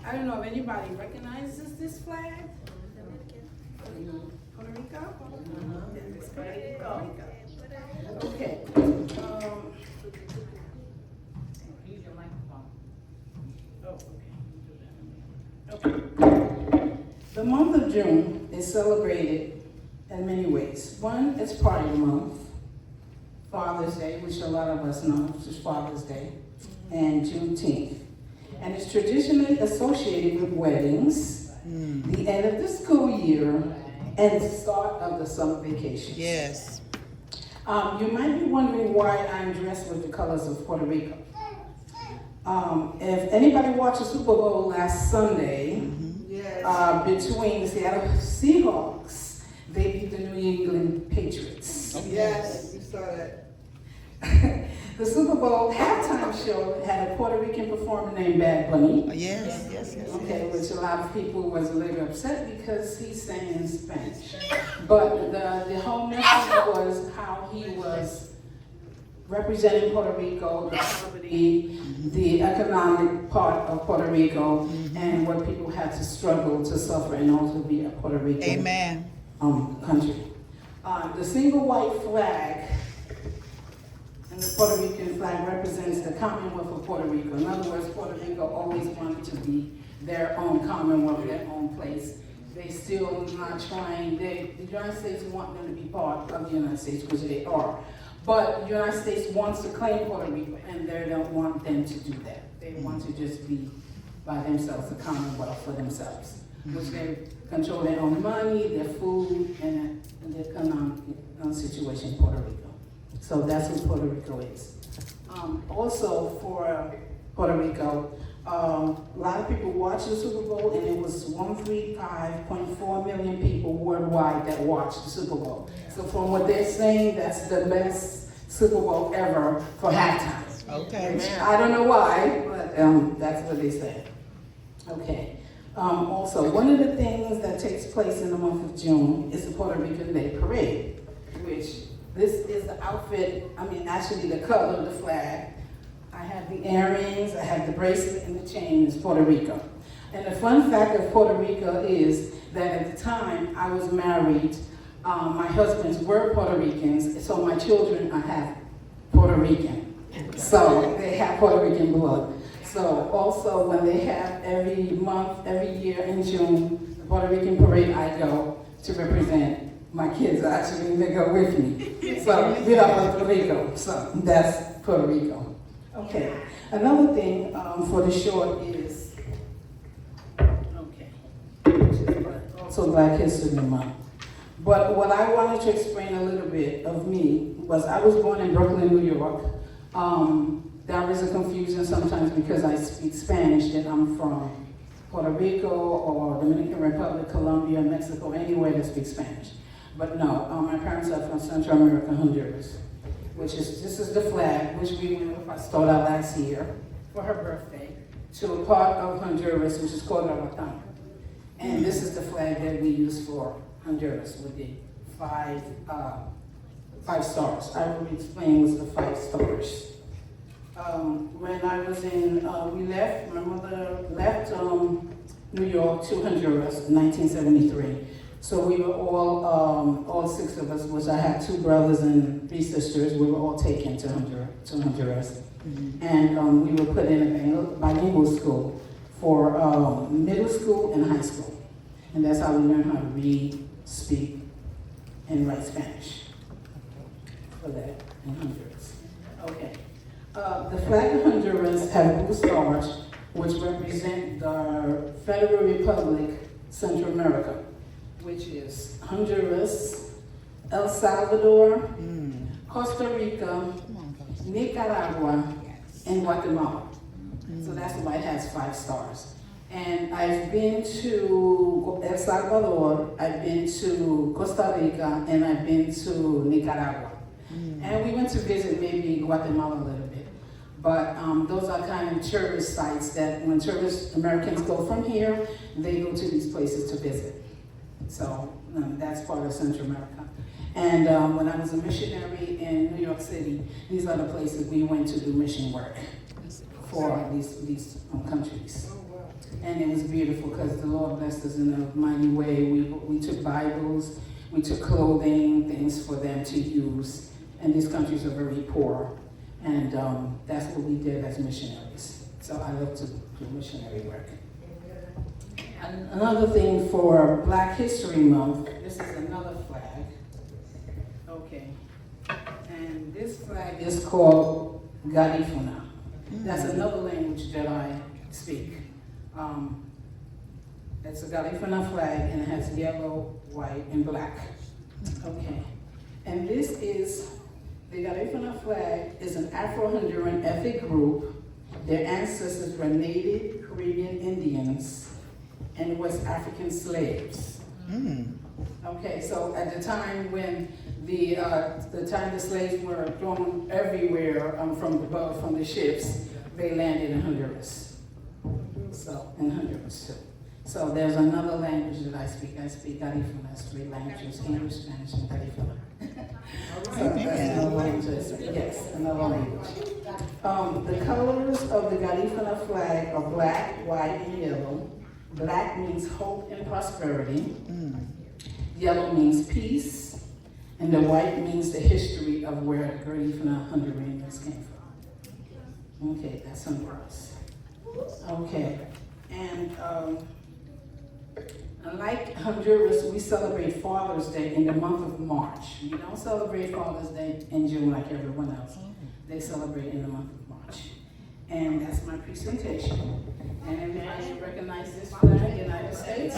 I don't know if anybody recognizes this flag. Puerto Rico? It's Puerto Rico. Okay. Use your microphone. Oh, okay. The month of June is celebrated in many ways. One, it's Pride Month, Father's Day, which a lot of us know is Father's Day, and Juneteenth. And it's traditionally associated with weddings, the end of the school year, and the start of the summer vacation. Yes. You might be wondering why I'm dressed with the colors of Puerto Rico. If anybody watched the Super Bowl last Sunday, between the Seattle Seahawks, they beat the New England Patriots. Yes, we saw that. The Super Bowl halftime show had a Puerto Rican performer named Bad Bunny. Yes. Okay, which a lot of people was a little upset because he sang in Spanish. But the whole message was how he was representing Puerto Rico, the poverty, the economic part of Puerto Rico, and what people had to struggle to suffer in order to be a Puerto Rican Amen. country. The single white flag and the Puerto Rican flag represents the Commonwealth of Puerto Rico. In other words, Puerto Rico always wanted to be their own Commonwealth, their own place. They still not trying, the United States want them to be part of the United States, which they are. But the United States wants to claim Puerto Rico, and they don't want them to do that. They want to just be by themselves, a Commonwealth for themselves, which they control their own money, their food, and their economic situation in Puerto Rico. So that's what Puerto Rico is. Also for Puerto Rico, a lot of people watched the Super Bowl, and it was 135.4 million people worldwide that watched the Super Bowl. So from what they're saying, that's the best Super Bowl ever for halftime. Okay. I don't know why, but that's what they say. Okay. Also, one of the things that takes place in the month of June is the Puerto Rican Day Parade, which this is the outfit, actually the color of the flag. I have the earrings, I have the bracelet and the chain, it's Puerto Rico. And the fun fact of Puerto Rico is that at the time I was married, my husbands were Puerto Ricans, so my children are half Puerto Rican. So they have Puerto Rican blood. So also when they have every month, every year in June, the Puerto Rican parade, I go to represent. My kids actually, they go with me. So we are Puerto Rico, so that's Puerto Rico. Okay, another thing for the short is, also Black History Month. But what I wanted to explain a little bit of me was I was born in Brooklyn, New York. There is a confusion sometimes because I speak Spanish that I'm from Puerto Rico or Dominican Republic, Colombia, Mexico, anywhere that speaks Spanish. But no, my parents are from Central America, Honduras, this is the flag, which we went with, I started out last year for her birthday, to a part of Honduras, which is called Roatán. And this is the flag that we use for Honduras with the five stars. I will explain what's the 5 stars. When I was my mother left New York to Honduras in 1973. So we were all 6 of us, which I had 2 brothers and 3 sisters, we were all taken to Honduras. And we were put in a bilingual school for middle school and high school. And that's how we learned how to read, speak, and write Spanish for that in Honduras. Okay. The flag of Honduras have blue stars, which represent the Federal Republic, Central America, which is Honduras, El Salvador, Costa Rica, Nicaragua, and Guatemala. So that's why it has 5 stars. And I've been to El Salvador, I've been to Costa Rica, and I've been to Nicaragua. And we went to visit maybe Guatemala a little bit. But those are kind of tourist sites that when tourist Americans go from here, they go to these places to visit. So that's part of Central America. And when I was a missionary in New York City, these are the places we went to do mission work for these countries. And it was beautiful because the Lord blessed us in a mighty way. We took Bibles, we took clothing, things for them to use. And these countries are very poor. And that's what we did as missionaries. So I love to do missionary work. And another thing for Black History Month, this is another flag. Okay. And this flag is called Garifuna. That's another language that I speak. It's a Garifuna flag and it has yellow, white, and black. Okay. And this is, the Garifuna flag is an Afro-Honduran ethnic group. Their ancestors were Native Caribbean Indians and West African slaves. Okay, so at the time when the slaves were thrown everywhere from the ships, they landed in Honduras. So in Honduras too. So there's another language that I speak. I speak Garifuna. That's 3 languages: English, Spanish, and Garifuna. So that's another language. Yes, another language. The colors of the Garifuna flag are black, white, and yellow. Black means hope and prosperity. Yellow means peace. And the white means the history of where the Garifuna Honduranians came from. Okay, that's Honduras. Okay, and unlike Honduras, we celebrate Father's Day in the month of March. We don't celebrate Father's Day in June like everyone else. They celebrate in the month of March. And that's my presentation. And everybody recognize this flag, United States?